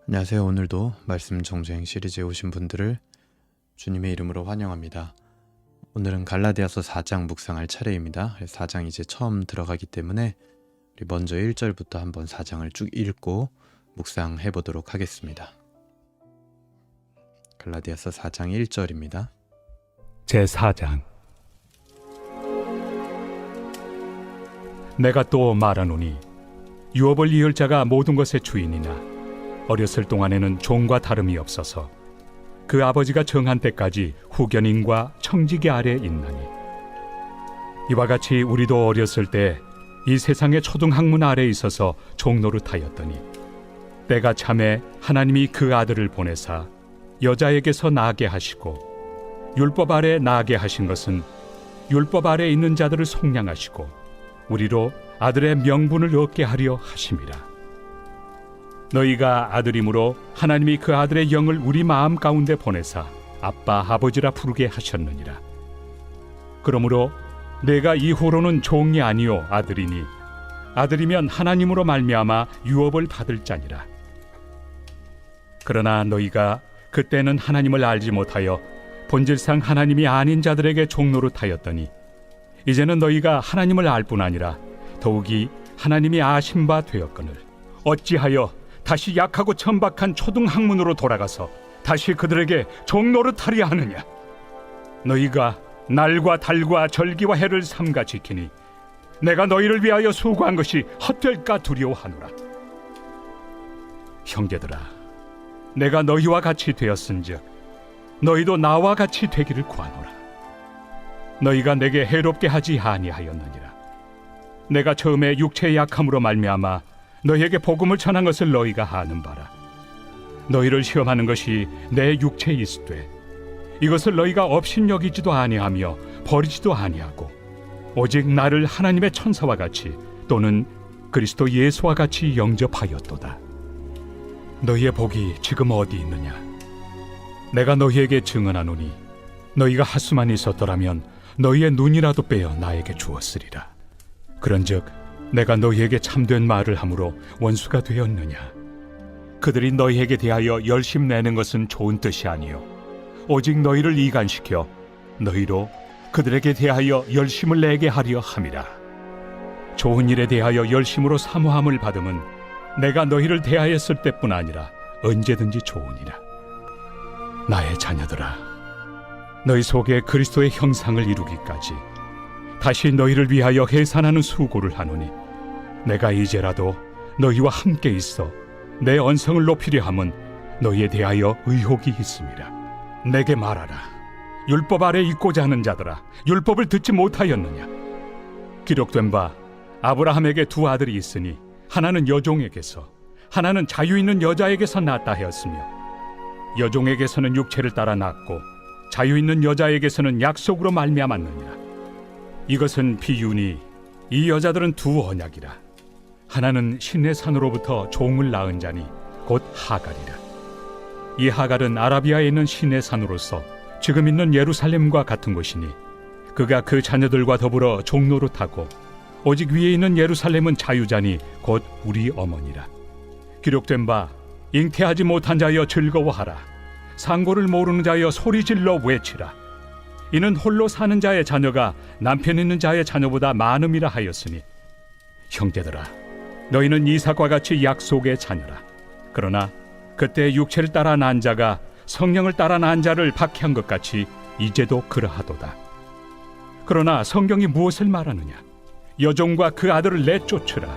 안녕하세요. 오늘도 말씀 정주행 시리즈에 오신 분들을 주님의 이름으로 환영합니다. 오늘은 갈라디아서 4장 묵상할 차례입니다. 4장 이제 처음 들어가기 때문에 우리 먼저 1절부터 한번 4장을 쭉 읽고 묵상해 보도록 하겠습니다. 갈라디아서 4장 1절입니다. 제4장. 내가 또 말하노니 유업을 이을 자가 모든 것의 주인이나 어렸을 동안에는 종과 다름이 없어서 그 아버지가 정한 때까지 후견인과 청지기 아래 있나니, 이와 같이 우리도 어렸을 때 이 세상의 초등학문 아래 있어서 종노릇하였더니 때가 참에 하나님이 그 아들을 보내사 여자에게서 나게 하시고, 율법 아래 나게 하신 것은 율법 아래 있는 자들을 속량하시고 우리로 아들의 명분을 얻게 하려 하심이라. 너희가 아들이므로 하나님이 그 아들의 영을 우리 마음 가운데 보내사 아빠 아버지라 부르게 하셨느니라. 그러므로 내가 이후로는 종이 아니요 아들이니, 아들이면 하나님으로 말미암아 유업을 받을 자니라. 그러나 너희가 그때는 하나님을 알지 못하여 본질상 하나님이 아닌 자들에게 종노릇하였더니, 이제는 너희가 하나님을 알 뿐 아니라 더욱이 하나님이 아신 바 되었거늘 어찌하여 다시 약하고 천박한 초등학문으로 돌아가서 다시 그들에게 종노릇하려 하느냐? 너희가 날과 달과 절기와 해를 삼가 지키니 내가 너희를 위하여 수고한 것이 헛될까 두려워하노라. 형제들아, 내가 너희와 같이 되었은즉 너희도 나와 같이 되기를 구하노라. 너희가 내게 해롭게 하지 아니하였느니라. 내가 처음에 육체의 약함으로 말미암아 너희에게 복음을 전한 것을 너희가 아는 바라. 너희를 시험하는 것이 내 육체에 있으되 이것을 너희가 업신여기지도 아니하며 버리지도 아니하고, 오직 나를 하나님의 천사와 같이 또는 그리스도 예수와 같이 영접하였도다. 너희의 복이 지금 어디 있느냐? 내가 너희에게 증언하노니 너희가 하수만 있었더라면 너희의 눈이라도 빼어 나에게 주었으리라. 그런즉 내가 너희에게 참된 말을 함으로 원수가 되었느냐? 그들이 너희에게 대하여 열심 내는 것은 좋은 뜻이 아니요 오직 너희를 이간시켜 너희로 그들에게 대하여 열심을 내게 하려 함이라. 좋은 일에 대하여 열심으로 사모함을 받음은 내가 너희를 대하였을 때뿐 아니라 언제든지 좋으니라. 나의 자녀들아, 너희 속에 그리스도의 형상을 이루기까지 다시 너희를 위하여 해산하는 수고를 하노니, 내가 이제라도 너희와 함께 있어 내 언성을 높이려 함은 너희에 대하여 의혹이 있음이라. 내게 말하라. 율법 아래 있고자 하는 자들아, 율법을 듣지 못하였느냐? 기록된 바 아브라함에게 두 아들이 있으니 하나는 여종에게서 하나는 자유 있는 여자에게서 낳았다 하였으며, 여종에게서는 육체를 따라 낳고 자유 있는 여자에게서는 약속으로 말미암았느니라. 이것은 비유니 이 여자들은 두 언약이라. 하나는 신의 산으로부터 종을 낳은 자니 곧 하갈이라. 이 하갈은 아라비아에 있는 신의 산으로서 지금 있는 예루살렘과 같은 곳이니, 그가 그 자녀들과 더불어 종노릇하고 오직 위에 있는 예루살렘은 자유자니 곧 우리 어머니라. 기록된 바 잉태하지 못한 자여 즐거워하라. 상고를 모르는 자여 소리질러 외치라. 이는 홀로 사는 자의 자녀가 남편 있는 자의 자녀보다 많음이라 하였으니, 형제들아, 너희는 이삭과 같이 약속의 자녀라. 그러나 그때 육체를 따라 난 자가 성령을 따라 난 자를 박해한 것 같이 이제도 그러하도다. 그러나 성경이 무엇을 말하느냐? 여종과 그 아들을 내쫓으라.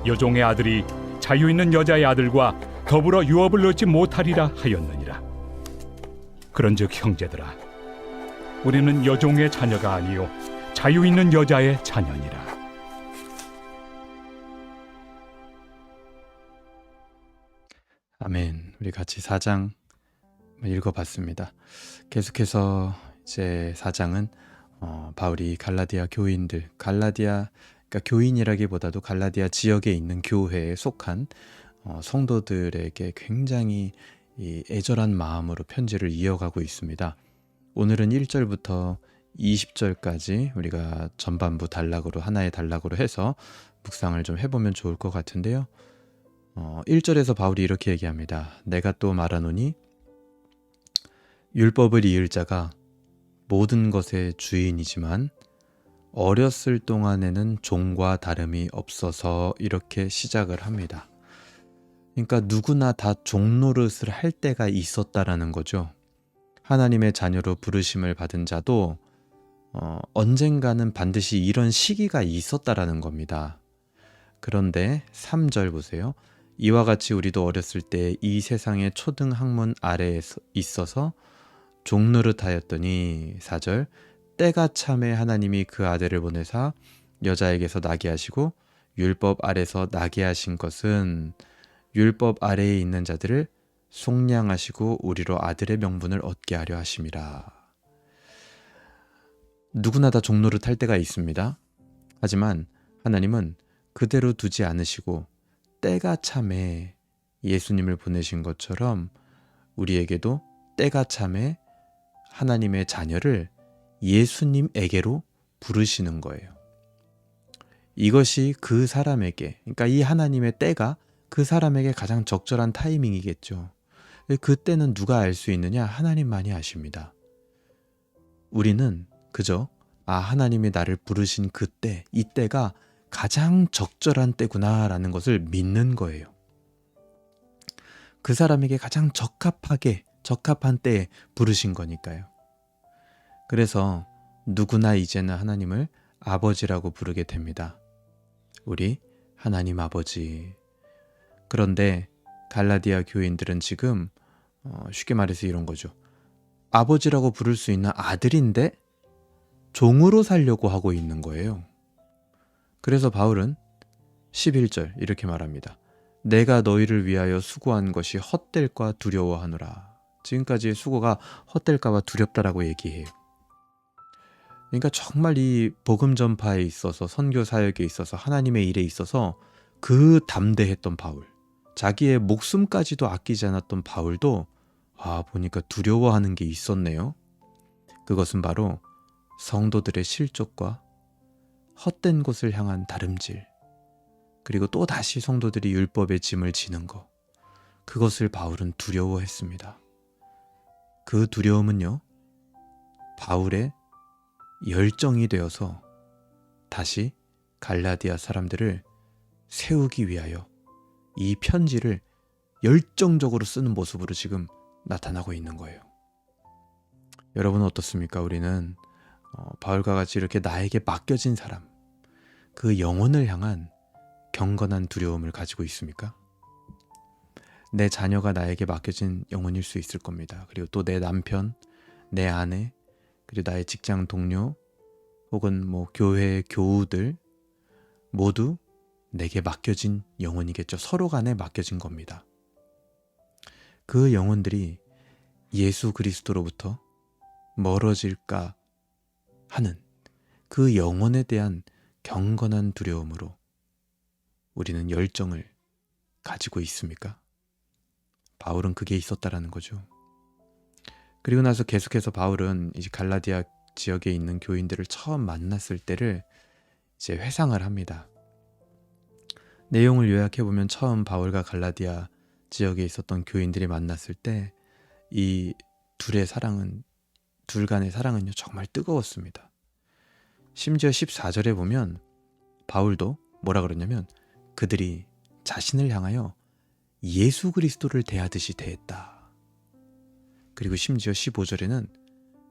여종의 아들이 자유 있는 여자의 아들과 더불어 유업을 얻지 못하리라 하였느니라. 그런즉 형제들아, 우리는 여종의 자녀가 아니요 자유 있는 여자의 자녀니라. 아멘. 우리 같이 4장 읽어봤습니다. 계속해서 이제 4장은 바울이 갈라디아 교인들, 그러니까 교인이라기보다도 갈라디아 지역에 있는 교회에 속한 성도들에게 굉장히 이 애절한 마음으로 편지를 이어가고 있습니다. 오늘은 1절부터 20절까지 우리가 전반부 단락으로, 하나의 단락으로 해서 묵상을 좀 해보면 좋을 것 같은데요. 1절에서 바울이 이렇게 얘기합니다. 내가 또 말하노니 율법을 이을 자가 모든 것의 주인이지만 어렸을 동안에는 종과 다름이 없어서, 이렇게 시작을 합니다. 그러니까 누구나 다 종노릇을 할 때가 있었다라는 거죠. 하나님의 자녀로 부르심을 받은 자도 언젠가는 반드시 이런 시기가 있었다라는 겁니다. 그런데 3절 보세요. 이와 같이 우리도 어렸을 때 이 세상의 초등 학문 아래에 있어서 종노릇하였더니, 4절, 때가 참에 하나님이 그 아들을 보내사 여자에게서 나게 하시고 율법 아래서 나게 하신 것은 율법 아래에 있는 자들을 속량하시고 우리로 아들의 명분을 얻게 하려 하심이라. 누구나 다 종노릇 할 때가 있습니다. 하지만 하나님은 그대로 두지 않으시고 때가 참에 예수님을 보내신 것처럼 우리에게도 때가 참에 하나님의 자녀를 예수님에게로 부르시는 거예요. 이것이 그 사람에게, 그러니까 이 하나님의 때가 그 사람에게 가장 적절한 타이밍이겠죠. 그 때는 누가 알 수 있느냐? 하나님만이 아십니다. 우리는 그저 하나님이 나를 부르신 그 때, 이 때가 가장 적절한 때구나라는 것을 믿는 거예요. 그 사람에게 가장 적합한 때에 부르신 거니까요. 그래서 누구나 이제는 하나님을 아버지라고 부르게 됩니다. 우리 하나님 아버지. 그런데 갈라디아 교인들은 지금 쉽게 말해서 이런 거죠. 아버지라고 부를 수 있는 아들인데 종으로 살려고 하고 있는 거예요. 그래서 바울은 11절 이렇게 말합니다. 내가 너희를 위하여 수고한 것이 헛될까 두려워하노라. 지금까지의 수고가 헛될까 봐 두렵다라고 얘기해요. 그러니까 정말 이 복음 전파에 있어서, 선교 사역에 있어서, 하나님의 일에 있어서 그 담대했던 바울, 자기의 목숨까지도 아끼지 않았던 바울도 보니까 두려워하는 게 있었네요. 그것은 바로 성도들의 실족과 헛된 곳을 향한 다름질, 그리고 또 다시 성도들이 율법의 짐을 지는 것, 그것을 바울은 두려워했습니다. 그 두려움은요, 바울의 열정이 되어서 다시 갈라디아 사람들을 세우기 위하여 이 편지를 열정적으로 쓰는 모습으로 지금 나타나고 있는 거예요. 여러분은 어떻습니까? 우리는 바울과 같이 이렇게 나에게 맡겨진 사람, 그 영혼을 향한 경건한 두려움을 가지고 있습니까? 내 자녀가 나에게 맡겨진 영혼일 수 있을 겁니다. 그리고 또 내 남편, 내 아내, 그리고 나의 직장 동료, 혹은 교회 교우들 모두 내게 맡겨진 영혼이겠죠. 서로 간에 맡겨진 겁니다. 그 영혼들이 예수 그리스도로부터 멀어질까 하는 그 영혼에 대한 경건한 두려움으로 우리는 열정을 가지고 있습니까? 바울은 그게 있었다라는 거죠. 그리고 나서 계속해서 바울은 이제 갈라디아 지역에 있는 교인들을 처음 만났을 때를 이제 회상을 합니다. 내용을 요약해보면 처음 바울과 갈라디아 지역에 있었던 교인들이 만났을 때 이 둘 간의 사랑은요, 정말 뜨거웠습니다. 심지어 14절에 보면 바울도 뭐라 그러냐면 그들이 자신을 향하여 예수 그리스도를 대하듯이 대했다. 그리고 심지어 15절에는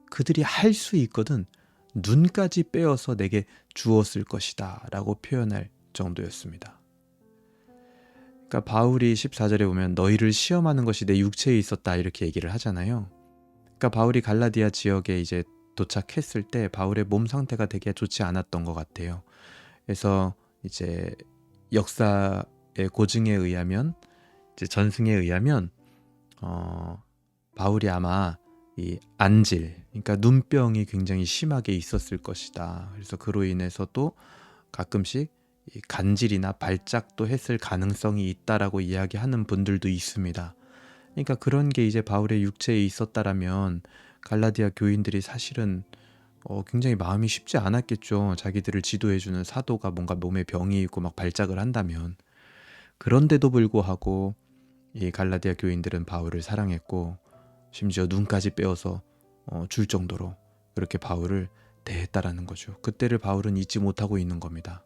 그들이 할 수 있거든 눈까지 빼어서 내게 주었을 것이다 라고 표현할 정도였습니다. 그러니까 바울이 14절에 보면 너희를 시험하는 것이 내 육체에 있었다 이렇게 얘기를 하잖아요. 그러니까 바울이 갈라디아 지역에 이제 도착했을 때 바울의 몸 상태가 되게 좋지 않았던 것 같아요. 그래서 이제 역사의 고증에 의하면, 이제 전승에 의하면 바울이 아마 이 안질, 그러니까 눈병이 굉장히 심하게 있었을 것이다. 그래서 그로 인해서 또 가끔씩 이 간질이나 발작도 했을 가능성이 있다라고 이야기하는 분들도 있습니다. 그러니까 그런 게 이제 바울의 육체에 있었다라면 갈라디아 교인들이 사실은 굉장히 마음이 쉽지 않았겠죠. 자기들을 지도해주는 사도가 뭔가 몸에 병이 있고 막 발작을 한다면. 그런데도 불구하고 이 갈라디아 교인들은 바울을 사랑했고 심지어 눈까지 빼어서 줄 정도로 그렇게 바울을 대했다라는 거죠. 그때를 바울은 잊지 못하고 있는 겁니다.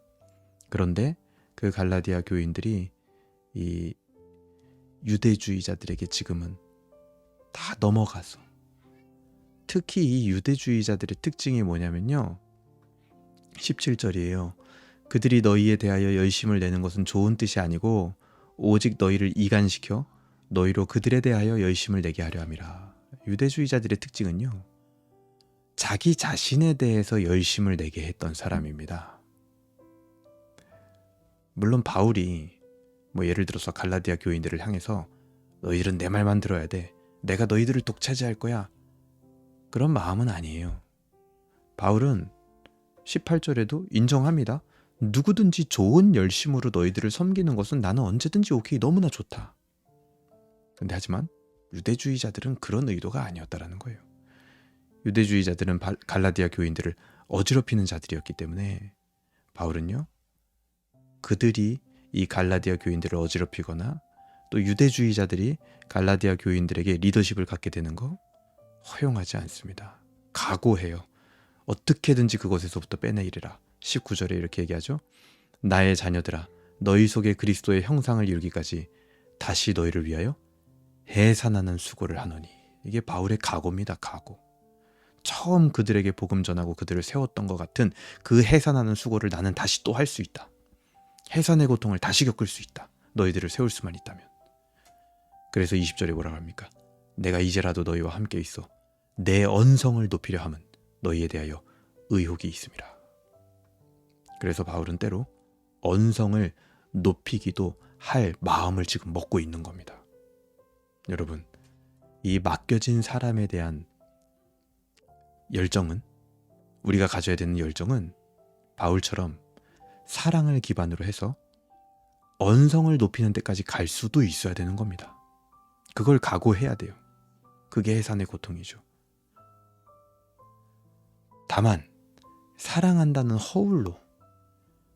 그런데 그 갈라디아 교인들이 이 유대주의자들에게 지금은 다 넘어가서, 특히 이 유대주의자들의 특징이 뭐냐면요, 17절이에요. 그들이 너희에 대하여 열심을 내는 것은 좋은 뜻이 아니고 오직 너희를 이간시켜 너희로 그들에 대하여 열심을 내게 하려 함이라. 유대주의자들의 특징은요, 자기 자신에 대해서 열심을 내게 했던 사람입니다. 물론 바울이 예를 들어서 갈라디아 교인들을 향해서 너희들은 내 말만 들어야 돼, 내가 너희들을 독차지할 거야, 그런 마음은 아니에요. 바울은 18절에도 인정합니다. 누구든지 좋은 열심으로 너희들을 섬기는 것은 나는 언제든지 오케이, 너무나 좋다. 근데 하지만 유대주의자들은 그런 의도가 아니었다라는 거예요. 유대주의자들은 갈라디아 교인들을 어지럽히는 자들이었기 때문에 바울은요, 그들이 이 갈라디아 교인들을 어지럽히거나 또 유대주의자들이 갈라디아 교인들에게 리더십을 갖게 되는 거 허용하지 않습니다. 각오해요. 어떻게든지 그곳에서부터 빼내리라. 19절에 이렇게 얘기하죠. 나의 자녀들아, 너희 속에 그리스도의 형상을 이루기까지 다시 너희를 위하여 해산하는 수고를 하노니. 이게 바울의 각오입니다. 각오. 처음 그들에게 복음 전하고 그들을 세웠던 것 같은 그 해산하는 수고를 나는 다시 또 할 수 있다. 해산의 고통을 다시 겪을 수 있다. 너희들을 세울 수만 있다면. 그래서 20절에 뭐라고 합니까? 내가 이제라도 너희와 함께 있어 내 언성을 높이려 함은 너희에 대하여 의혹이 있음이라. 그래서 바울은 때로 언성을 높이기도 할 마음을 지금 먹고 있는 겁니다. 여러분, 이 맡겨진 사람에 대한 열정은, 우리가 가져야 되는 열정은 바울처럼 사랑을 기반으로 해서 언성을 높이는 데까지 갈 수도 있어야 되는 겁니다. 그걸 각오해야 돼요. 그게 해산의 고통이죠. 다만 사랑한다는 허울로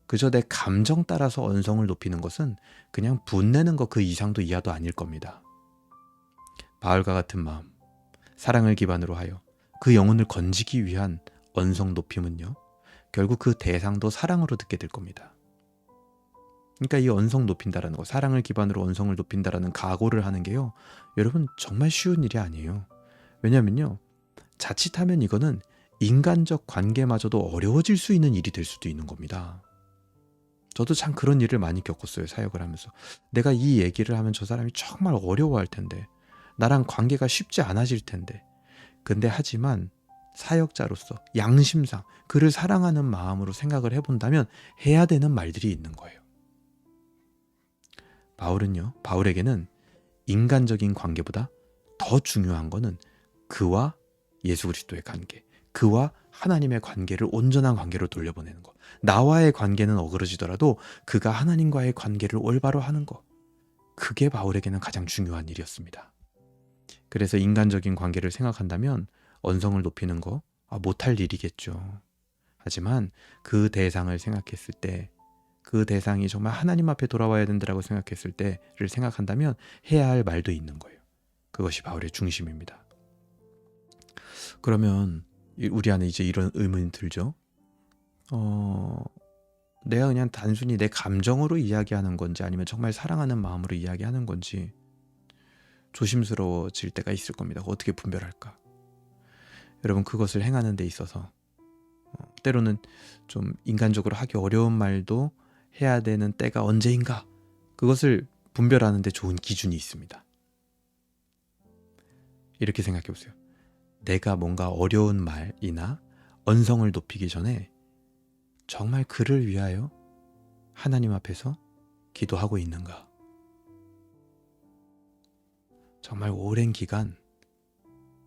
그저 내 감정 따라서 언성을 높이는 것은 그냥 분내는 것 그 이상도 이하도 아닐 겁니다. 바울과 같은 마음, 사랑을 기반으로 하여 그 영혼을 건지기 위한 언성 높임은요, 결국 그 대상도 사랑으로 듣게 될 겁니다. 그러니까 이 언성 높인다라는 거, 사랑을 기반으로 언성을 높인다라는 각오를 하는 게요, 여러분 정말 쉬운 일이 아니에요. 왜냐면요, 자칫하면 이거는 인간적 관계마저도 어려워질 수 있는 일이 될 수도 있는 겁니다. 저도 참 그런 일을 많이 겪었어요. 사역을 하면서. 내가 이 얘기를 하면 저 사람이 정말 어려워할 텐데, 나랑 관계가 쉽지 않아질 텐데, 근데 하지만 사역자로서 양심상 그를 사랑하는 마음으로 생각을 해본다면 해야 되는 말들이 있는 거예요. 바울에게는 인간적인 관계보다 더 중요한 거는 그와 예수 그리스도의 관계, 그와 하나님의 관계를 온전한 관계로 돌려보내는 것. 나와의 관계는 어그러지더라도 그가 하나님과의 관계를 올바로 하는 것. 그게 바울에게는 가장 중요한 일이었습니다. 그래서 인간적인 관계를 생각한다면 언성을 높이는 거 못할 일이겠죠. 하지만 그 대상을 생각했을 때, 그 대상이 정말 하나님 앞에 돌아와야 된다고 생각했을 때를 생각한다면 해야 할 말도 있는 거예요. 그것이 바울의 중심입니다. 그러면 우리 안에 이제 이런 의문이 들죠. 내가 그냥 단순히 내 감정으로 이야기하는 건지 아니면 정말 사랑하는 마음으로 이야기하는 건지 조심스러워질 때가 있을 겁니다. 어떻게 분별할까? 여러분, 그것을 행하는 데 있어서 때로는 좀 인간적으로 하기 어려운 말도 해야 되는 때가 언제인가, 그것을 분별하는 데 좋은 기준이 있습니다. 이렇게 생각해 보세요. 내가 뭔가 어려운 말이나 언성을 높이기 전에 정말 그를 위하여 하나님 앞에서 기도하고 있는가? 정말 오랜 기간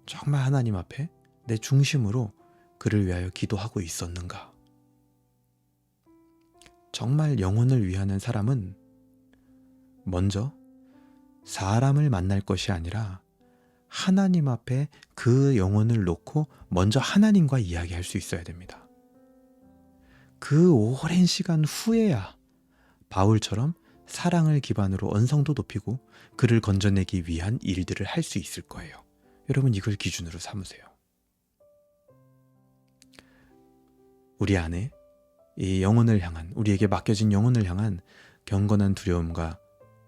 정말 하나님 앞에 내 중심으로 그를 위하여 기도하고 있었는가? 정말 영혼을 위하는 사람은 먼저 사람을 만날 것이 아니라 하나님 앞에 그 영혼을 놓고 먼저 하나님과 이야기할 수 있어야 됩니다. 그 오랜 시간 후에야 바울처럼 사랑을 기반으로 언성도 높이고 그를 건져내기 위한 일들을 할 수 있을 거예요. 여러분 이걸 기준으로 삼으세요. 우리 안에 이 영혼을 향한, 우리에게 맡겨진 영혼을 향한 경건한 두려움과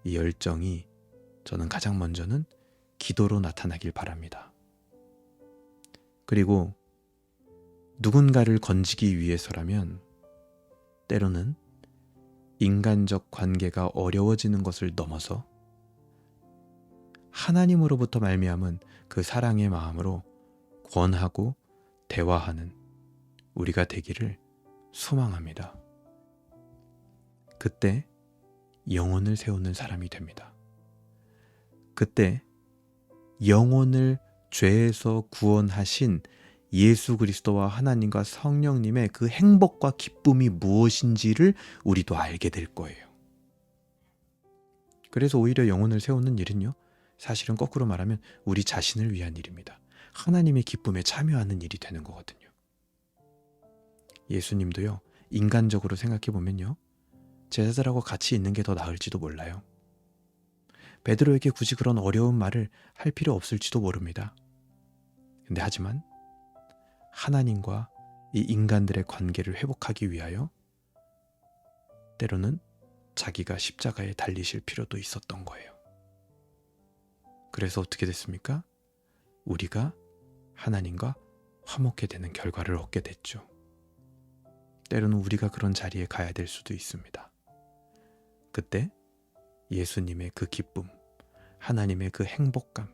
이 열정이 저는 가장 먼저는 기도로 나타나길 바랍니다. 그리고 누군가를 건지기 위해서라면 때로는 인간적 관계가 어려워지는 것을 넘어서 하나님으로부터 말미암은 그 사랑의 마음으로 권하고 대화하는 우리가 되기를 소망합니다. 그때 영혼을 세우는 사람이 됩니다. 그때 영혼을 죄에서 구원하신 예수 그리스도와 하나님과 성령님의 그 행복과 기쁨이 무엇인지를 우리도 알게 될 거예요. 그래서 오히려 영혼을 세우는 일은요, 사실은 거꾸로 말하면 우리 자신을 위한 일입니다. 하나님의 기쁨에 참여하는 일이 되는 거거든요. 예수님도요, 인간적으로 생각해 보면요, 제자들하고 같이 있는 게 더 나을지도 몰라요. 베드로에게 굳이 그런 어려운 말을 할 필요 없을지도 모릅니다. 근데 하지만 하나님과 이 인간들의 관계를 회복하기 위하여 때로는 자기가 십자가에 달리실 필요도 있었던 거예요. 그래서 어떻게 됐습니까? 우리가 하나님과 화목해 되는 결과를 얻게 됐죠. 때로는 우리가 그런 자리에 가야 될 수도 있습니다. 그때 예수님의 그 기쁨, 하나님의 그 행복감,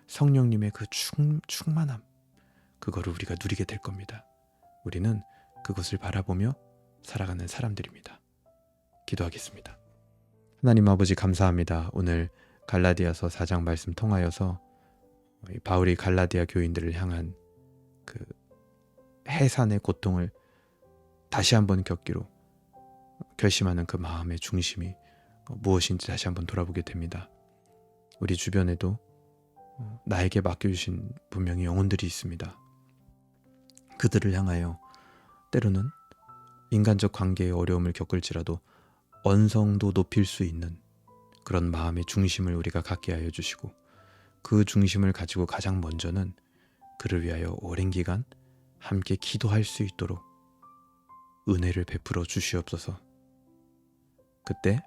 성령님의 그 충만함, 그거를 우리가 누리게 될 겁니다. 우리는 그것을 바라보며 살아가는 사람들입니다. 기도하겠습니다. 하나님 아버지 감사합니다. 오늘 갈라디아서 4장 말씀 통하여서 바울이 갈라디아 교인들을 향한 그 해산의 고통을 다시 한번 겪기로 결심하는 그 마음의 중심이 무엇인지 다시 한번 돌아보게 됩니다. 우리 주변에도 나에게 맡겨주신 분명히 영혼들이 있습니다. 그들을 향하여 때로는 인간적 관계의 어려움을 겪을지라도 언성도 높일 수 있는 그런 마음의 중심을 우리가 갖게 하여 주시고, 그 중심을 가지고 가장 먼저는 그를 위하여 오랜 기간 함께 기도할 수 있도록 은혜를 베풀어 주시옵소서. 그때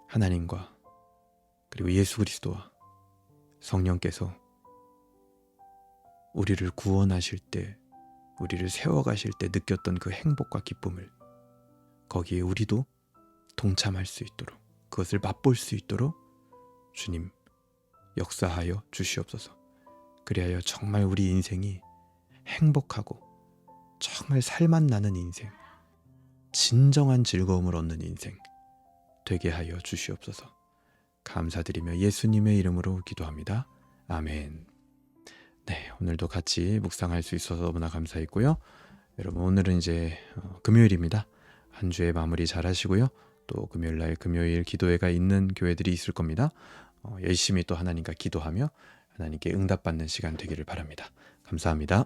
하나님과 그리고 예수 그리스도와 성령께서 우리를 구원하실 때, 우리를 세워가실 때 느꼈던 그 행복과 기쁨을 거기에 우리도 동참할 수 있도록, 그것을 맛볼 수 있도록 주님 역사하여 주시옵소서. 그리하여 정말 우리 인생이 행복하고 정말 살맛 나는 인생, 진정한 즐거움을 얻는 인생 되게 하여 주시옵소서. 감사드리며 예수님의 이름으로 기도합니다. 아멘. 네, 오늘도 같이 묵상할 수 있어서 너무나 감사했고요. 여러분 오늘은 이제 금요일입니다. 한 주의 마무리 잘 하시고요. 또 금요일날 금요일 기도회가 있는 교회들이 있을 겁니다. 열심히 또 하나님과 기도하며 하나님께 응답받는 시간 되기를 바랍니다. 감사합니다.